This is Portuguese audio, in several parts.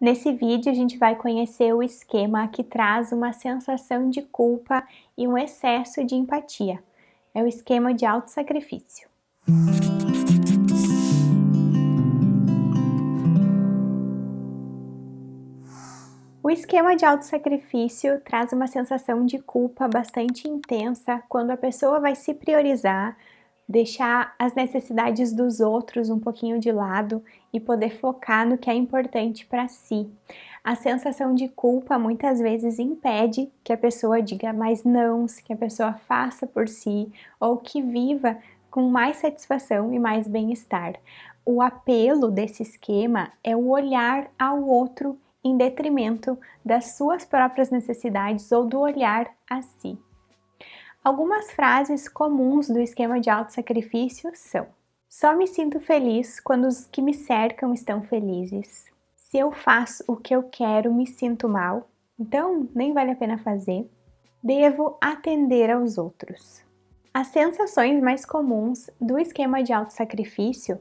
Nesse vídeo a gente vai conhecer o esquema que traz uma sensação de culpa e um excesso de empatia. É o esquema de autossacrifício. O esquema de autossacrifício traz uma sensação de culpa bastante intensa quando a pessoa vai se priorizar, deixar as necessidades dos outros um pouquinho de lado e poder focar no que é importante para si. A sensação de culpa muitas vezes impede que a pessoa diga mais nãos, que a pessoa faça por si ou que viva com mais satisfação e mais bem-estar. O apelo desse esquema é o olhar ao outro em detrimento das suas próprias necessidades ou do olhar a si. Algumas frases comuns do esquema de autossacrifício são: só me sinto feliz quando os que me cercam estão felizes. Se eu faço o que eu quero, me sinto mal, então nem vale a pena fazer. Devo atender aos outros. As sensações mais comuns do esquema de autossacrifício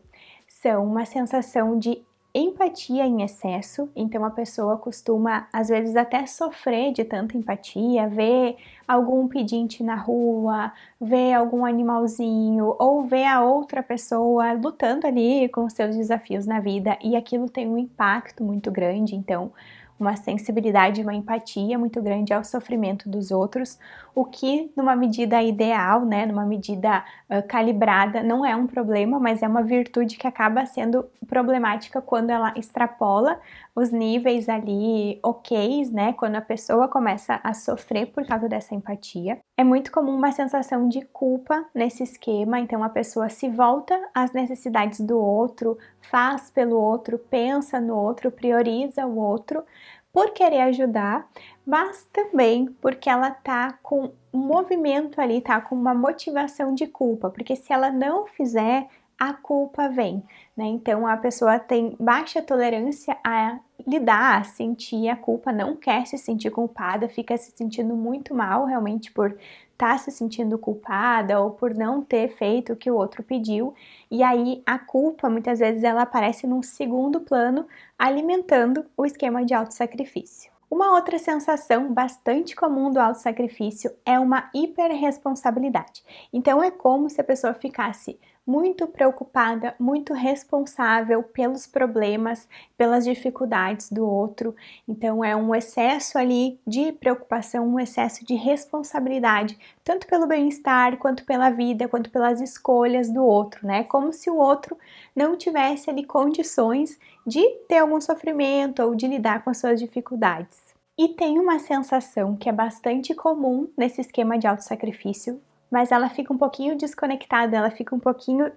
são uma sensação de empatia em excesso, então a pessoa costuma às vezes até sofrer de tanta empatia, ver algum pedinte na rua, ver algum animalzinho ou ver a outra pessoa lutando ali com os seus desafios na vida e aquilo tem um impacto muito grande, então uma sensibilidade, uma empatia muito grande ao sofrimento dos outros, o que numa medida ideal, né, numa medida calibrada, não é um problema, mas é uma virtude que acaba sendo problemática quando ela extrapola os níveis ali ok's, né, quando a pessoa começa a sofrer por causa dessa empatia. É muito comum uma sensação de culpa nesse esquema, então a pessoa se volta às necessidades do outro, faz pelo outro, pensa no outro, prioriza o outro, por querer ajudar, mas também porque ela tá com um movimento ali, tá com uma motivação de culpa, porque se ela não fizer, a culpa vem, né? Então a pessoa tem baixa tolerância a lidar, a sentir a culpa, não quer se sentir culpada, fica se sentindo muito mal realmente por estar se sentindo culpada ou por não ter feito o que o outro pediu, e aí a culpa muitas vezes ela aparece num segundo plano, alimentando o esquema de autossacrifício. Uma outra sensação bastante comum do autossacrifício é uma hiperresponsabilidade. Então é como se a pessoa ficasse muito preocupada, muito responsável pelos problemas, pelas dificuldades do outro. Então é um excesso ali de preocupação, um excesso de responsabilidade, tanto pelo bem-estar, quanto pela vida, quanto pelas escolhas do outro, né? Como se o outro não tivesse ali condições de ter algum sofrimento ou de lidar com as suas dificuldades. E tem uma sensação que é bastante comum nesse esquema de autossacrifício, mas ela fica um pouquinho desconectada, ela fica um pouquinho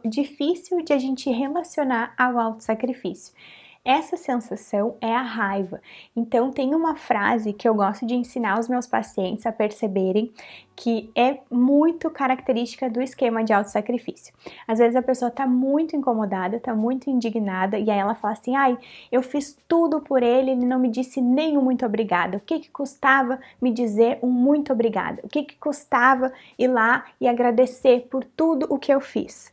difícil de a gente relacionar ao autossacrifício. Essa sensação é a raiva. Então tem uma frase que eu gosto de ensinar os meus pacientes a perceberem que é muito característica do esquema de autossacrifício. Às vezes a pessoa tá muito incomodada, tá muito indignada e aí ela fala assim: ai, eu fiz tudo por ele, ele não me disse nem um muito obrigada. O que custava me dizer um muito obrigada? O que custava ir lá e agradecer por tudo o que eu fiz?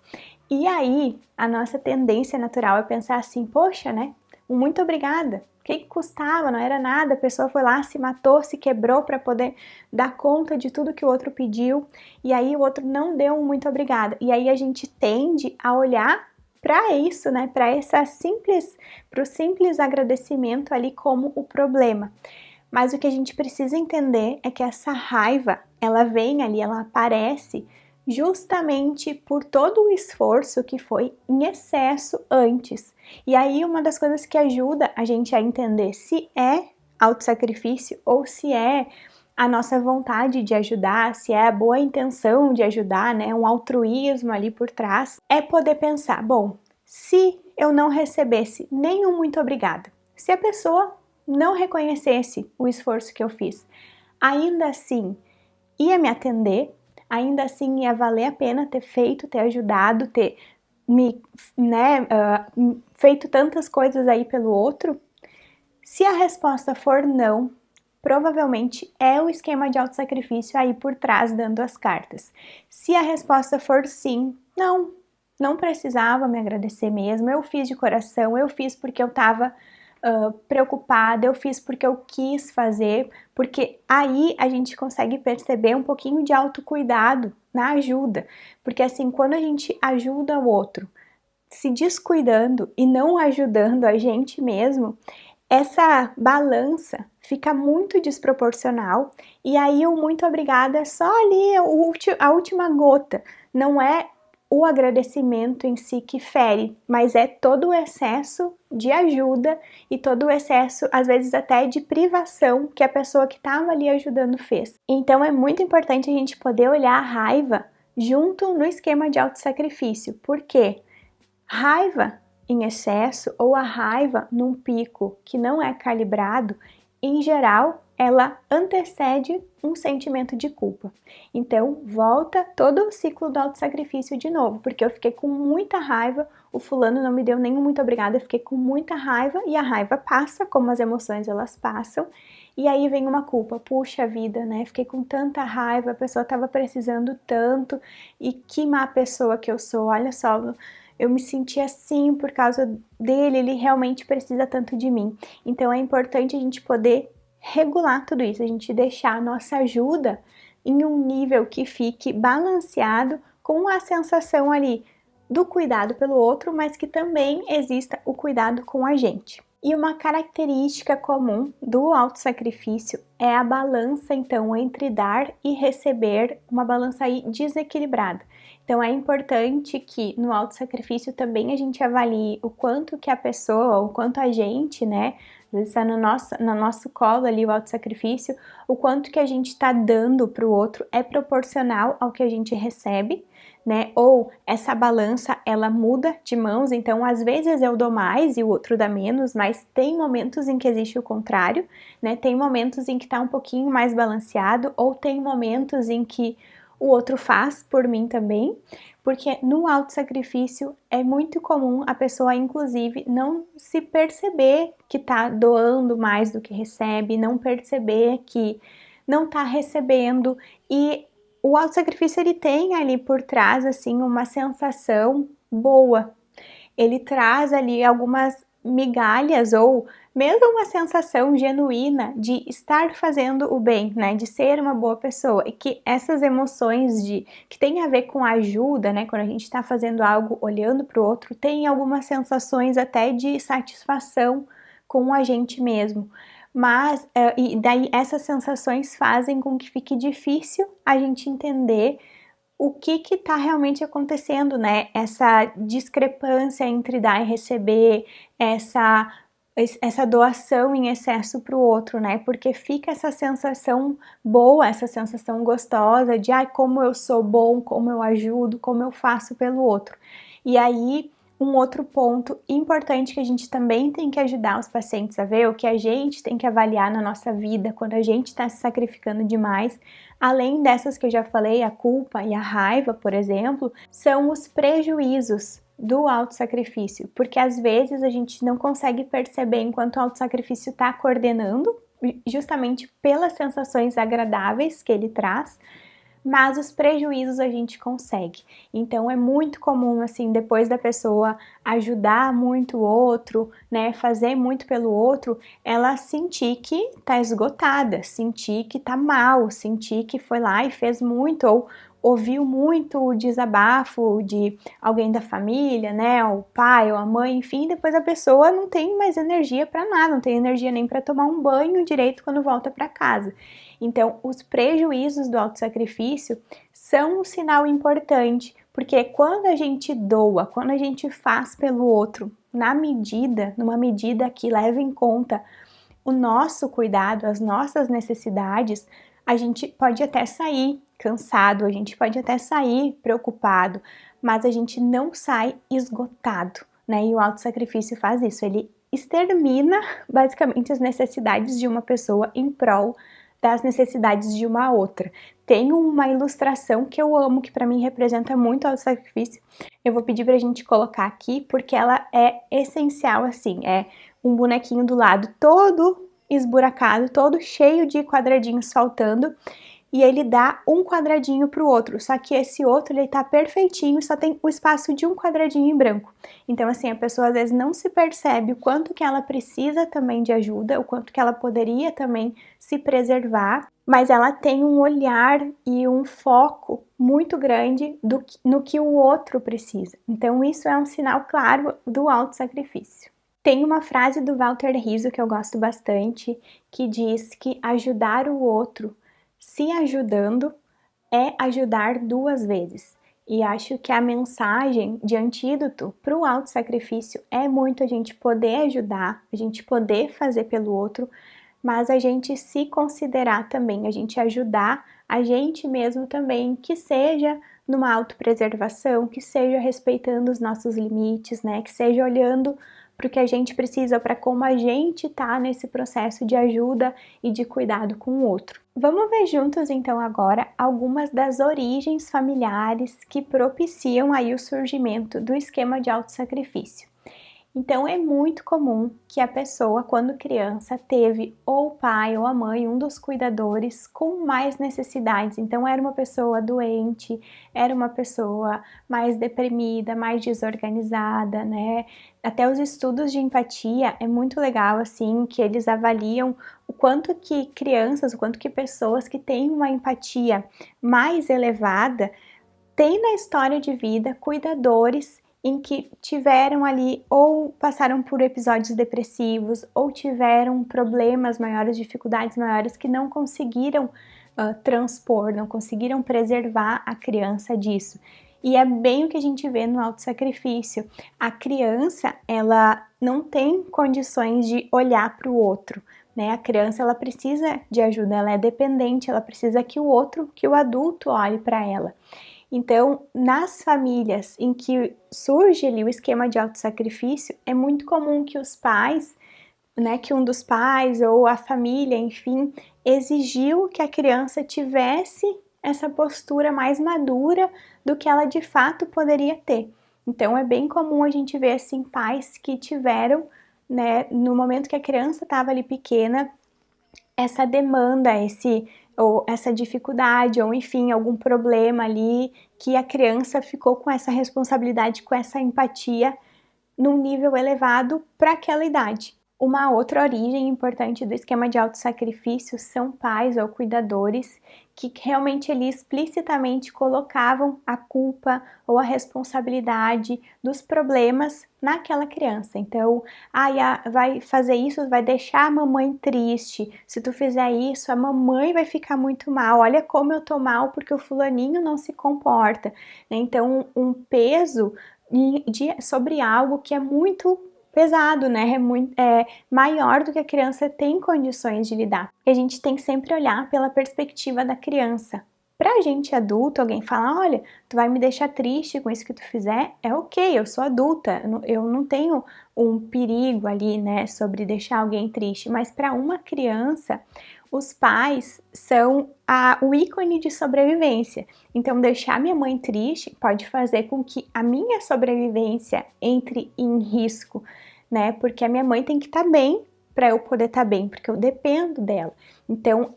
E aí, a nossa tendência natural é pensar assim: poxa, né? Um muito obrigada. O que custava? Não era nada. A pessoa foi lá, se matou, se quebrou para poder dar conta de tudo que o outro pediu. E aí o outro não deu um muito obrigada. E aí a gente tende a olhar para isso, né? Para o simples agradecimento ali como o problema. Mas o que a gente precisa entender é que essa raiva, ela vem ali, ela aparece justamente por todo o esforço que foi em excesso antes. E aí uma das coisas que ajuda a gente a entender se é autossacrifício ou se é a nossa vontade de ajudar, se é a boa intenção de ajudar, né, um altruísmo ali por trás, é poder pensar, bom, se eu não recebesse nenhum muito obrigada, se a pessoa não reconhecesse o esforço que eu fiz, ainda assim ia me atender, ainda assim ia valer a pena ter feito, ter ajudado, ter feito tantas coisas aí pelo outro? Se a resposta for não, provavelmente é o esquema de autossacrifício aí por trás dando as cartas. Se a resposta for sim, não precisava me agradecer mesmo, eu fiz de coração, eu fiz porque eu estava preocupada, eu fiz porque eu quis fazer, porque aí a gente consegue perceber um pouquinho de autocuidado na ajuda, porque assim, quando a gente ajuda o outro, se descuidando e não ajudando a gente mesmo, essa balança fica muito desproporcional e aí o muito obrigada é só ali a última gota, não é o agradecimento em si que fere, mas é todo o excesso de ajuda e todo o excesso, às vezes até de privação que a pessoa que estava ali ajudando fez. Então é muito importante a gente poder olhar a raiva junto no esquema de autossacrifício. Por quê? Raiva em excesso ou a raiva num pico que não é calibrado, em geral, ela antecede um sentimento de culpa. Então, volta todo o ciclo do autossacrifício de novo, porque eu fiquei com muita raiva, o fulano não me deu nenhum muito obrigada, eu fiquei com muita raiva e a raiva passa, como as emoções elas passam, e aí vem uma culpa, puxa vida, né? Fiquei com tanta raiva, a pessoa estava precisando tanto e que má pessoa que eu sou, olha só, eu me senti assim por causa dele, ele realmente precisa tanto de mim. Então é importante a gente poder regular tudo isso, a gente deixar a nossa ajuda em um nível que fique balanceado com a sensação ali do cuidado pelo outro, mas que também exista o cuidado com a gente. E uma característica comum do autossacrifício é a balança, então, entre dar e receber, uma balança aí desequilibrada. Então, é importante que no autossacrifício também a gente avalie o quanto que a pessoa, o quanto a gente, né, às vezes está no nosso colo ali o autossacrifício, o quanto que a gente está dando para o outro é proporcional ao que a gente recebe, né? Ou essa balança ela muda de mãos, então às vezes eu dou mais e o outro dá menos, mas tem momentos em que existe o contrário, né? Tem momentos em que tá um pouquinho mais balanceado, ou tem momentos em que o outro faz por mim também, porque no autossacrifício é muito comum a pessoa, inclusive, não se perceber que tá doando mais do que recebe, não perceber que não tá recebendo, e o autossacrifício ele tem ali por trás assim uma sensação boa. Ele traz ali algumas migalhas ou mesmo uma sensação genuína de estar fazendo o bem, né, de ser uma boa pessoa, e que essas emoções que tem a ver com a ajuda, né, quando a gente está fazendo algo olhando para o outro, tem algumas sensações até de satisfação com a gente mesmo. Mas, e daí essas sensações fazem com que fique difícil a gente entender o que está realmente acontecendo, né? Essa discrepância entre dar e receber, essa doação em excesso para o outro, né? Porque fica essa sensação boa, essa sensação gostosa de, ai, como eu sou bom, como eu ajudo, como eu faço pelo outro. E aí, um outro ponto importante que a gente também tem que ajudar os pacientes a ver, o que a gente tem que avaliar na nossa vida quando a gente está se sacrificando demais, além dessas que eu já falei, a culpa e a raiva, por exemplo, são os prejuízos do autossacrifício, porque às vezes a gente não consegue perceber enquanto o autossacrifício está coordenando, justamente pelas sensações agradáveis que ele traz, mas os prejuízos a gente consegue. Então é muito comum, assim, depois da pessoa ajudar muito o outro, né, fazer muito pelo outro, ela sentir que tá esgotada, sentir que tá mal, sentir que foi lá e fez muito, ou ouviu muito o desabafo de alguém da família, né, o pai ou a mãe, enfim, depois a pessoa não tem mais energia para nada, não tem energia nem para tomar um banho direito quando volta para casa. Então, os prejuízos do autossacrifício são um sinal importante, porque quando a gente doa, quando a gente faz pelo outro, numa medida que leva em conta o nosso cuidado, as nossas necessidades, a gente pode até sair cansado, a gente pode até sair preocupado, mas a gente não sai esgotado, né? E o autossacrifício faz isso, ele extermina basicamente as necessidades de uma pessoa em prol das necessidades de uma outra. Tem uma ilustração que eu amo, que para mim representa muito o sacrifício. Eu vou pedir pra gente colocar aqui, porque ela é essencial, assim, é um bonequinho do lado todo esburacado, todo cheio de quadradinhos faltando, e ele dá um quadradinho para o outro, só que esse outro ele tá perfeitinho, só tem o espaço de um quadradinho em branco. Então assim, a pessoa às vezes não se percebe o quanto que ela precisa também de ajuda, o quanto que ela poderia também se preservar, mas ela tem um olhar e um foco muito grande no que o outro precisa. Então isso é um sinal claro do autossacrifício. Tem uma frase do Walter Rizzo que eu gosto bastante, que diz que ajudar o outro se ajudando é ajudar duas vezes. E acho que a mensagem de antídoto para o autossacrifício é muito a gente poder ajudar, a gente poder fazer pelo outro, mas a gente se considerar também, a gente ajudar a gente mesmo também, que seja numa autopreservação, que seja respeitando os nossos limites, né? Que seja olhando para o que a gente precisa, para como a gente tá nesse processo de ajuda e de cuidado com o outro. Vamos ver juntos então agora algumas das origens familiares que propiciam aí o surgimento do esquema de autossacrifício. Então é muito comum que a pessoa, quando criança, teve ou o pai ou a mãe, um dos cuidadores, com mais necessidades. Então era uma pessoa doente, era uma pessoa mais deprimida, mais desorganizada, né? Até os estudos de empatia é muito legal, assim, que eles avaliam o quanto que crianças, o quanto que pessoas que têm uma empatia mais elevada têm na história de vida cuidadores em que tiveram ali ou passaram por episódios depressivos ou tiveram problemas maiores, dificuldades maiores que não conseguiram transpor, não conseguiram preservar a criança disso. E é bem o que a gente vê no autossacrifício. A criança, ela não tem condições de olhar para o outro, né? A criança, ela precisa de ajuda, ela é dependente, ela precisa que o outro, que o adulto olhe para ela. Então, nas famílias em que surge ali o esquema de autossacrifício, é muito comum que os pais, né, que um dos pais ou a família, enfim, exigiu que a criança tivesse essa postura mais madura do que ela de fato poderia ter. Então, é bem comum a gente ver, assim, pais que tiveram, né, no momento que a criança estava ali pequena, essa demanda, ou essa dificuldade, ou enfim, algum problema ali, que a criança ficou com essa responsabilidade, com essa empatia num nível elevado para aquela idade. Uma outra origem importante do esquema de autossacrifício são pais ou cuidadores que realmente ali explicitamente colocavam a culpa ou a responsabilidade dos problemas naquela criança. Então, vai fazer isso, vai deixar a mamãe triste. Se tu fizer isso, a mamãe vai ficar muito mal. Olha como eu tô mal porque o fulaninho não se comporta. Então, um peso sobre algo que é muito pesado, né? É maior do que a criança tem condições de lidar. E a gente tem que sempre olhar pela perspectiva da criança. Pra gente adulto, alguém fala, olha, tu vai me deixar triste com isso que tu fizer, é ok, eu sou adulta, eu não tenho um perigo ali, né, sobre deixar alguém triste, mas para uma criança, os pais são o ícone de sobrevivência. Então, deixar minha mãe triste pode fazer com que a minha sobrevivência entre em risco, né? Porque a minha mãe tem que estar bem para eu poder estar bem, porque eu dependo dela. Então,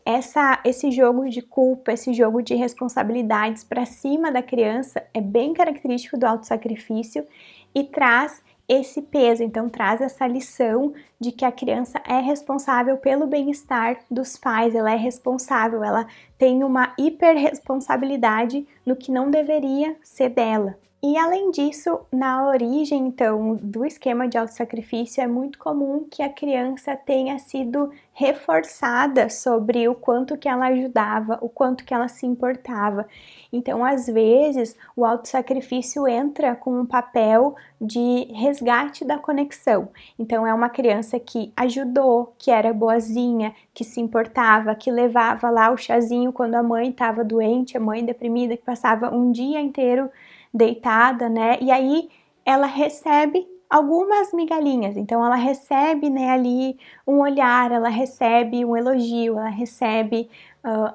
esse jogo de culpa, esse jogo de responsabilidades para cima da criança é bem característico do autossacrifício e traz esse peso, então traz essa lição de que a criança é responsável pelo bem-estar dos pais, ela é responsável, ela tem uma hiperresponsabilidade no que não deveria ser dela. E além disso, na origem, então, do esquema de autossacrifício, é muito comum que a criança tenha sido reforçada sobre o quanto que ela ajudava, o quanto que ela se importava. Então, às vezes, o autossacrifício entra com um papel de resgate da conexão. Então, é uma criança que ajudou, que era boazinha, que se importava, que levava lá o chazinho quando a mãe estava doente, a mãe deprimida, que passava um dia inteiro deitada, né? E aí ela recebe algumas migalhinhas, então ela recebe, né, ali um olhar, ela recebe um elogio, ela recebe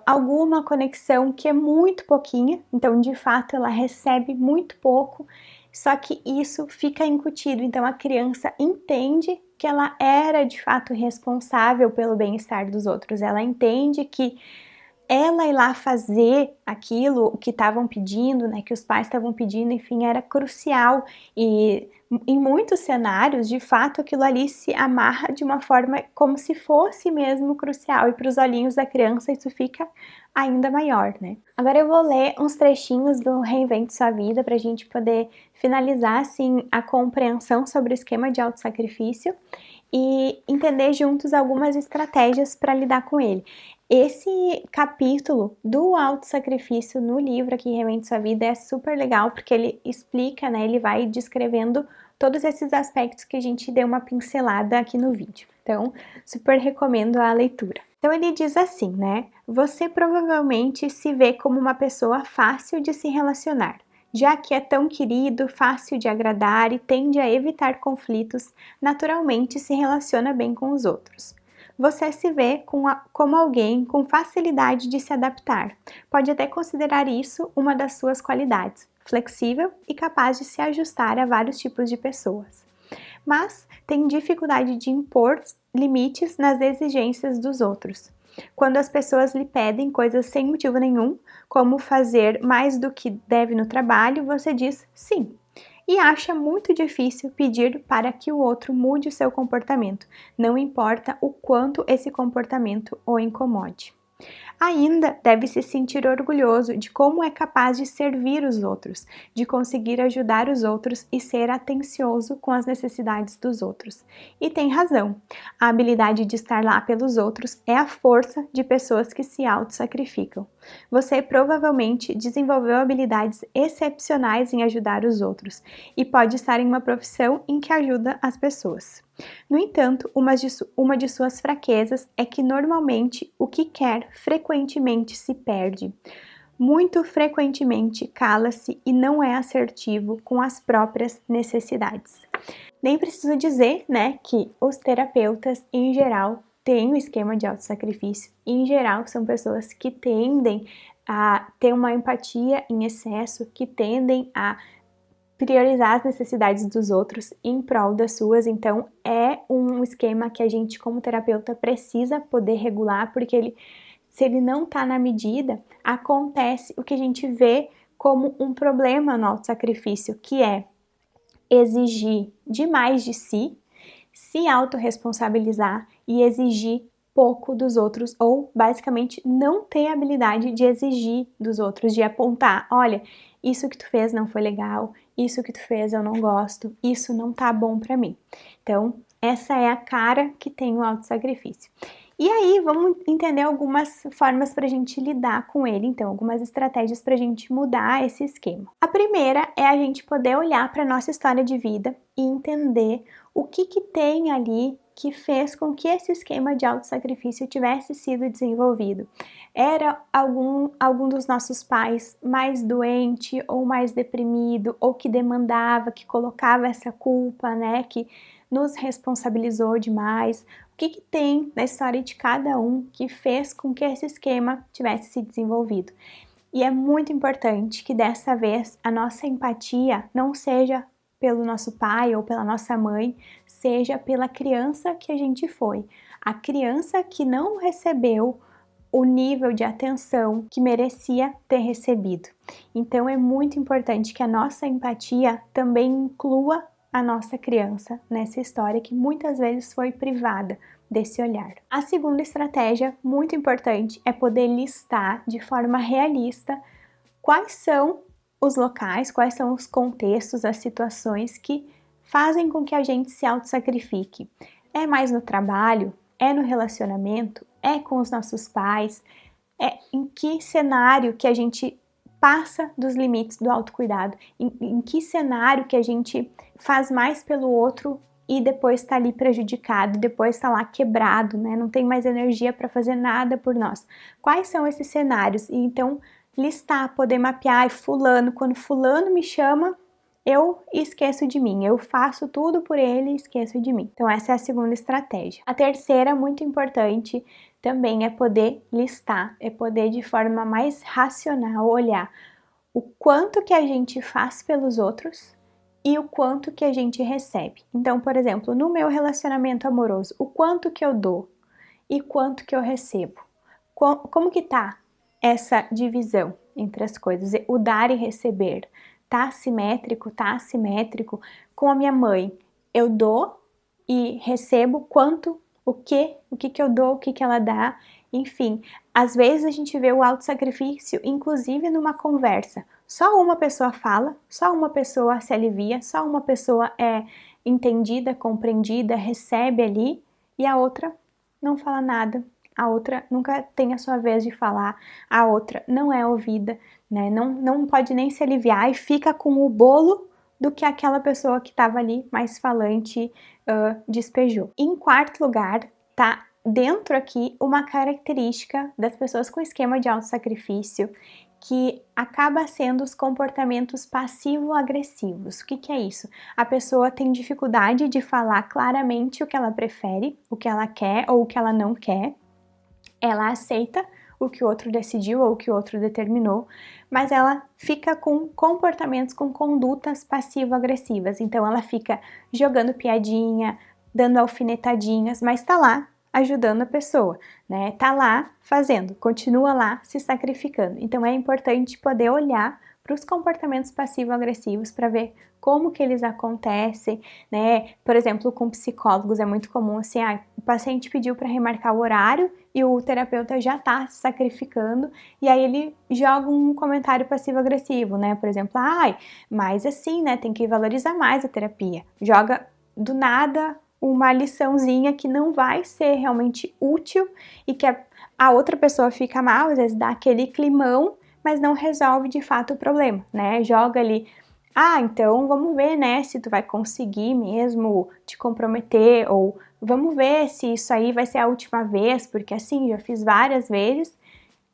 alguma conexão que é muito pouquinha, então de fato ela recebe muito pouco, só que isso fica incutido, então a criança entende que ela era de fato responsável pelo bem-estar dos outros, ela entende que ela ir lá fazer aquilo que estavam pedindo, né, que os pais estavam pedindo, enfim, era crucial. E em muitos cenários, de fato, aquilo ali se amarra de uma forma como se fosse mesmo crucial. E para os olhinhos da criança isso fica ainda maior, né? Agora eu vou ler uns trechinhos do Reinvente Sua Vida para a gente poder finalizar, assim, a compreensão sobre o esquema de autossacrifício e entender juntos algumas estratégias para lidar com ele. Esse capítulo do autossacrifício no livro aqui, Reinvente Sua Vida, é super legal porque ele explica, né, ele vai descrevendo todos esses aspectos que a gente deu uma pincelada aqui no vídeo. Então, super recomendo a leitura. Então ele diz assim, né, você provavelmente se vê como uma pessoa fácil de se relacionar, já que é tão querido, fácil de agradar e tende a evitar conflitos, naturalmente se relaciona bem com os outros. Você se vê como alguém com facilidade de se adaptar. Pode até considerar isso uma das suas qualidades, flexível e capaz de se ajustar a vários tipos de pessoas. Mas tem dificuldade de impor limites nas exigências dos outros. Quando as pessoas lhe pedem coisas sem motivo nenhum, como fazer mais do que deve no trabalho, você diz sim. E acha muito difícil pedir para que o outro mude o seu comportamento, não importa o quanto esse comportamento o incomode. Ainda deve se sentir orgulhoso de como é capaz de servir os outros, de conseguir ajudar os outros e ser atencioso com as necessidades dos outros. E tem razão. A habilidade de estar lá pelos outros é a força de pessoas que se auto-sacrificam. Você provavelmente desenvolveu habilidades excepcionais em ajudar os outros e pode estar em uma profissão em que ajuda as pessoas. No entanto, uma de suas fraquezas é que normalmente o que quer frequentemente se perde. Muito frequentemente cala-se e não é assertivo com as próprias necessidades. Nem preciso dizer, né, que os terapeutas em geral têm um esquema de autossacrifício. Em geral, são pessoas que tendem a ter uma empatia em excesso, que tendem a priorizar as necessidades dos outros em prol das suas. Então é um esquema que a gente como terapeuta precisa poder regular, porque se ele não está na medida, acontece o que a gente vê como um problema no autossacrifício, que é exigir demais de si, se autorresponsabilizar e exigir pouco dos outros, ou basicamente não ter habilidade de exigir dos outros, de apontar, olha, isso que tu fez não foi legal, isso que tu fez eu não gosto, isso não tá bom pra mim. Então, essa é a cara que tem o autossacrifício. E aí, vamos entender algumas formas para a gente lidar com ele, então, algumas estratégias para a gente mudar esse esquema. A primeira é a gente poder olhar para a nossa história de vida e entender o que tem ali que fez com que esse esquema de autossacrifício tivesse sido desenvolvido. Era algum dos nossos pais mais doente ou mais deprimido, ou que demandava, que colocava essa culpa, né, que nos responsabilizou demais? O que tem na história de cada um que fez com que esse esquema tivesse se desenvolvido? E é muito importante que dessa vez a nossa empatia não seja pelo nosso pai ou pela nossa mãe, seja pela criança que a gente foi. A criança que não recebeu o nível de atenção que merecia ter recebido. Então é muito importante que a nossa empatia também inclua a nossa criança nessa história que muitas vezes foi privada desse olhar. A segunda estratégia muito importante é poder listar de forma realista quais são os locais, quais são os contextos, as situações que fazem com que a gente se autossacrifique. É mais no trabalho? É no relacionamento? É com os nossos pais? É em que cenário que a gente passa dos limites do autocuidado? Em que cenário que a gente faz mais pelo outro e depois está ali prejudicado, depois está lá quebrado, né? Não tem mais energia para fazer nada por nós. Quais são esses cenários? E então listar, poder mapear, quando fulano me chama, eu esqueço de mim, eu faço tudo por ele e esqueço de mim. Então essa é a segunda estratégia. A terceira, muito importante, também é poder listar, é poder de forma mais racional olhar o quanto que a gente faz pelos outros e o quanto que a gente recebe. Então, por exemplo, no meu relacionamento amoroso, o quanto que eu dou e quanto que eu recebo. Como que tá essa divisão entre as coisas, o dar e receber. Tá simétrico, tá assimétrico. Com a minha mãe, eu dou e recebo quanto, o que eu dou, o que ela dá, enfim. Às vezes a gente vê o autossacrifício, inclusive numa conversa. Só uma pessoa fala, só uma pessoa se alivia, só uma pessoa é entendida, compreendida, recebe ali, e a outra não fala nada. A outra nunca tem a sua vez de falar, a outra não é ouvida, né? Não pode nem se aliviar e fica com o bolo do que aquela pessoa que estava ali mais falante despejou. Em quarto lugar, tá dentro aqui uma característica das pessoas com esquema de autossacrifício, que acaba sendo os comportamentos passivo-agressivos. O que é isso? A pessoa tem dificuldade de falar claramente o que ela prefere, o que ela quer ou o que ela não quer. Ela aceita o que o outro decidiu ou o que o outro determinou, mas ela fica com comportamentos, com condutas passivo-agressivas. Então ela fica jogando piadinha, dando alfinetadinhas, mas tá lá ajudando a pessoa, né? Tá lá fazendo, continua lá se sacrificando. Então é importante poder olhar para os comportamentos passivo-agressivos para ver como que eles acontecem, né? Por exemplo, com psicólogos é muito comum assim, o paciente pediu para remarcar o horário e o terapeuta já está se sacrificando e aí ele joga um comentário passivo-agressivo, né? Por exemplo, mas assim, né? Tem que valorizar mais a terapia. Joga do nada uma liçãozinha que não vai ser realmente útil e que a outra pessoa fica mal, às vezes dá aquele climão, mas não resolve de fato o problema, né? Joga ali, então vamos ver, né, se tu vai conseguir mesmo te comprometer, ou vamos ver se isso aí vai ser a última vez, porque assim, já fiz várias vezes,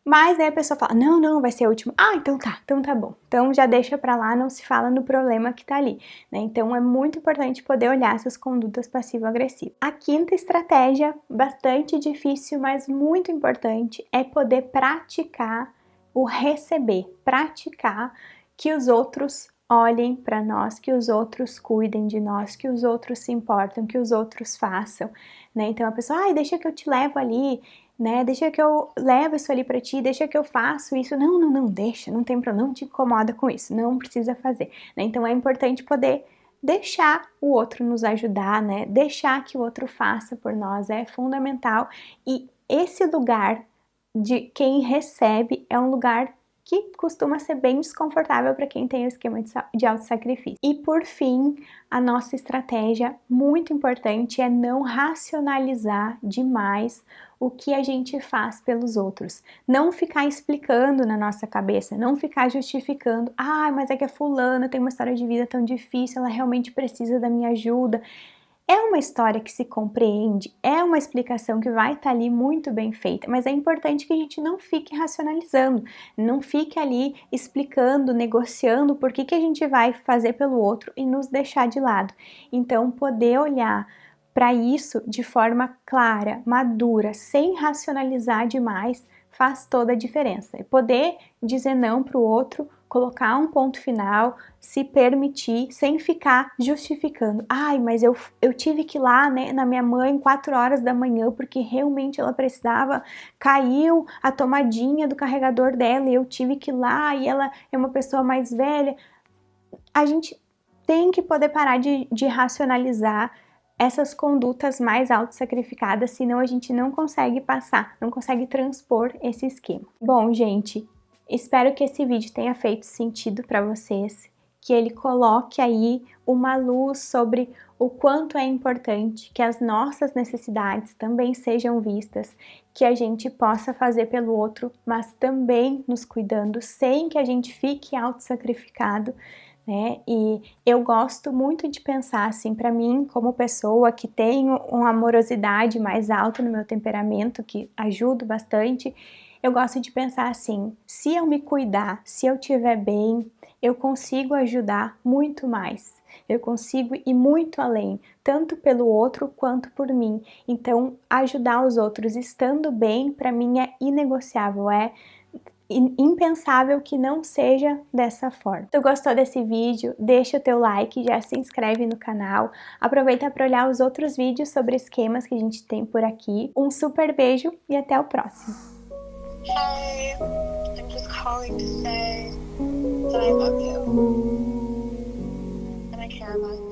mas aí a pessoa fala, não, vai ser a última. Então tá bom. Então já deixa pra lá, não se fala no problema que tá ali, né? Então é muito importante poder olhar essas condutas passivo-agressivas. A quinta estratégia, bastante difícil, mas muito importante, é poder praticar o receber, praticar que os outros olhem para nós, que os outros cuidem de nós, que os outros se importam, que os outros façam, né? Então a pessoa, deixa que eu te levo ali, né? Deixa que eu levo isso ali para ti, deixa que eu faço isso. Não, deixa, não tem problema, não te incomoda com isso, não precisa fazer, né? Então é importante poder deixar o outro nos ajudar, né? Deixar que o outro faça por nós é fundamental, e esse lugar de quem recebe é um lugar que costuma ser bem desconfortável para quem tem o esquema de autossacrifício. E por fim, a nossa estratégia muito importante é não racionalizar demais o que a gente faz pelos outros. Não ficar explicando na nossa cabeça, não ficar justificando, mas é que a fulana tem uma história de vida tão difícil, ela realmente precisa da minha ajuda. É uma história que se compreende, é uma explicação que vai estar ali muito bem feita, mas é importante que a gente não fique racionalizando, não fique ali explicando, negociando por que a gente vai fazer pelo outro e nos deixar de lado. Então, poder olhar para isso de forma clara, madura, sem racionalizar demais, faz toda a diferença. E poder dizer não para o outro, colocar um ponto final, se permitir, sem ficar justificando. Mas eu tive que ir lá, né, na minha mãe 4 horas da manhã, porque realmente ela precisava, caiu a tomadinha do carregador dela e eu tive que ir lá, e ela é uma pessoa mais velha. A gente tem que poder parar de racionalizar essas condutas mais autossacrificadas, senão a gente não consegue passar, não consegue transpor esse esquema. Bom, gente, espero que esse vídeo tenha feito sentido para vocês, que ele coloque aí uma luz sobre o quanto é importante que as nossas necessidades também sejam vistas, que a gente possa fazer pelo outro, mas também nos cuidando, sem que a gente fique autossacrificado, né? E eu gosto muito de pensar assim, para mim, como pessoa que tenho uma amorosidade mais alta no meu temperamento, que ajudo bastante, eu gosto de pensar assim, se eu me cuidar, se eu estiver bem, eu consigo ajudar muito mais. Eu consigo ir muito além, tanto pelo outro quanto por mim. Então, ajudar os outros estando bem, para mim é inegociável, é impensável que não seja dessa forma. Se tu gostou desse vídeo, deixa o teu like, já se inscreve no canal, aproveita para olhar os outros vídeos sobre esquemas que a gente tem por aqui. Um super beijo e até o próximo! calling to say that I love you and I care about you.